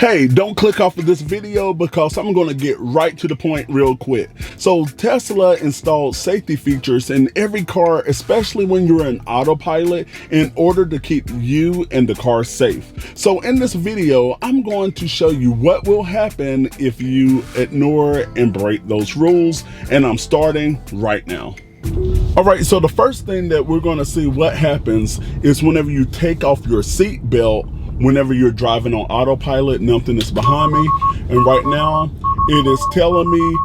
Hey, don't click off of this video because I'm going to get right to the point real quick. So Tesla installed safety features in every car, especially when you're in autopilot, in order to keep you and the car safe. So in this video, I'm going to show you what will happen if you ignore and break those rules, and I'm starting right now. All right, so the first thing that we're going to see what happens is whenever you take off your seat belt, whenever you're driving on autopilot. Nothing is behind me, and right now it is telling me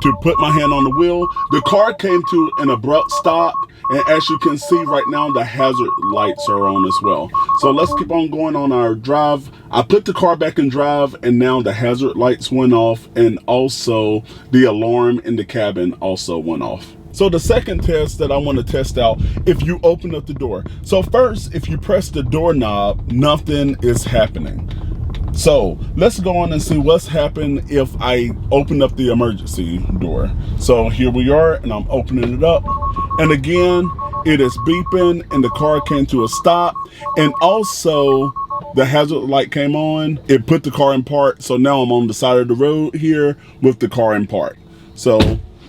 to put my hand on the wheel. The car came to an abrupt stop, and as you can see right now, the hazard lights are on as well. So let's keep on going on our drive. I put the car back in drive, and now the hazard lights went off, and also the alarm in the cabin also went off. So the second test that I want to test out, if you open up the door. So first, if you press the doorknob, nothing is happening. So let's go on and see what's happened if I open up the emergency door. So here we are, and I'm opening it up. And again, it is beeping, and the car came to a stop. And also, the hazard light came on. It put the car in park. So now I'm on the side of the road here with the car in park. So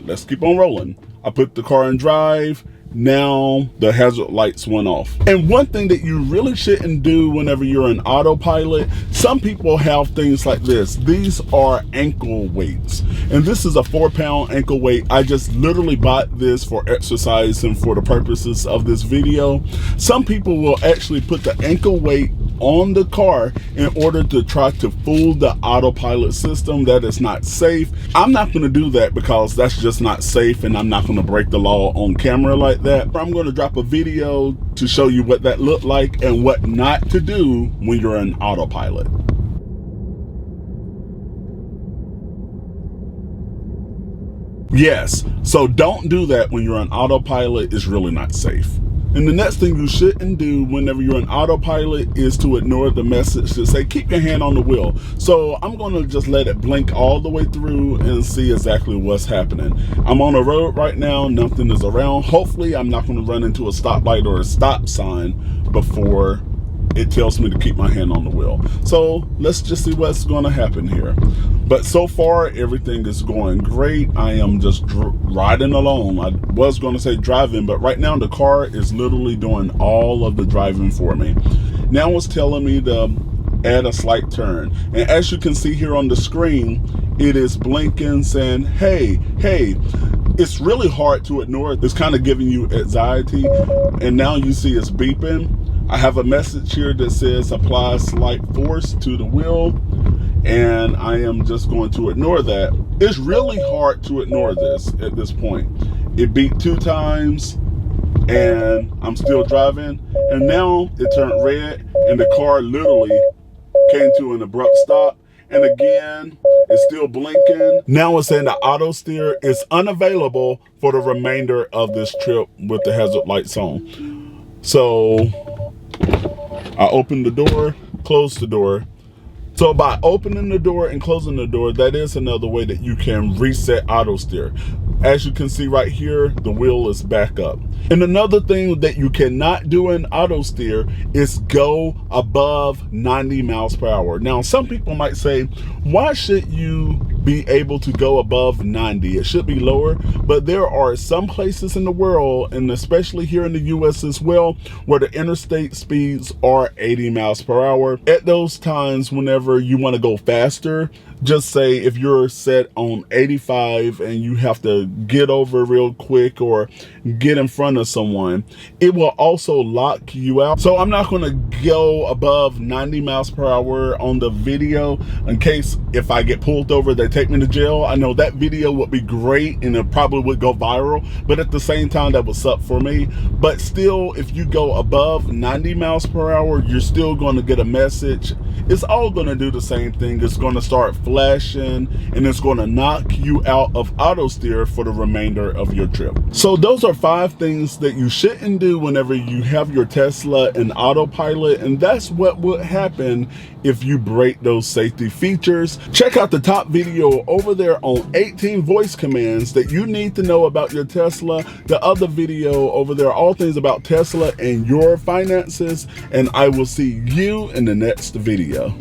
let's keep on rolling. I put the car in drive. Now the hazard lights went off. And one thing that you really shouldn't do whenever you're in autopilot, some people have things like this. These are ankle weights, and this is a 4-pound ankle weight. I just literally bought this for exercise and for the purposes of this video. Some people will actually put the ankle weight on the car in order to try to fool the autopilot system. That is not safe. I'm not going to do that because that's just not safe, and I'm not going to break the law on camera like that. I'm going to drop a video to show you what that looked like and what not to do when you're in autopilot. Yes, so don't do that when you're on autopilot. It's really not safe. And the next thing you shouldn't do whenever you're in autopilot is to ignore the message to say, keep your hand on the wheel. So I'm going to just let it blink all the way through and see exactly what's happening. I'm on a road right now. Nothing is around. Hopefully I'm not going to run into a stoplight or a stop sign before it tells me to keep my hand on the wheel. So let's just see what's going to happen here. But so far, everything is going great. I am just riding along. I was going to say driving, but right now the car is literally doing all of the driving for me. Now it's telling me to add a slight turn. And as you can see here on the screen, it is blinking saying, hey. It's really hard to ignore. It's kind of giving you anxiety. And now you see it's beeping. I have a message here that says apply slight force to the wheel, and I am just going to ignore that. It's really hard to ignore this at this point. It beeped 2 times, and I'm still driving, and now it turned red, and the car literally came to an abrupt stop. And again, it's still blinking. Now it's saying the auto steer is unavailable for the remainder of this trip with the hazard lights on. So I opened the door, closed the door. So by opening the door and closing the door, that is another way that you can reset auto steer. As you can see right here, the wheel is back up. And another thing that you cannot do in auto steer is go above 90 miles per hour. Now, some people might say, why should you be able to go above 90? It should be lower, but there are some places in the world, and especially here in the US as well, where the interstate speeds are 80 miles per hour. At those times, whenever you want to go faster, just say if you're set on 85 and you have to get over real quick or get in front of someone, it will also lock you out. So I'm not going to go above 90 miles per hour on the video in case if I get pulled over, they take me to jail. I know that video would be great and it probably would go viral, but at the same time, that would suck for me. But still, if you go above 90 miles per hour, you're still going to get a message. It's all going to do the same thing. It's going to start flashing, and it's going to knock you out of auto steer for the remainder of your trip. So those are 5 things that you shouldn't do whenever you have your Tesla in autopilot, and that's what would happen if you break those safety features. Check out the top video over there on 18 voice commands that you need to know about your Tesla. The other video over there, all things about Tesla and your finances, and I will see you in the next video.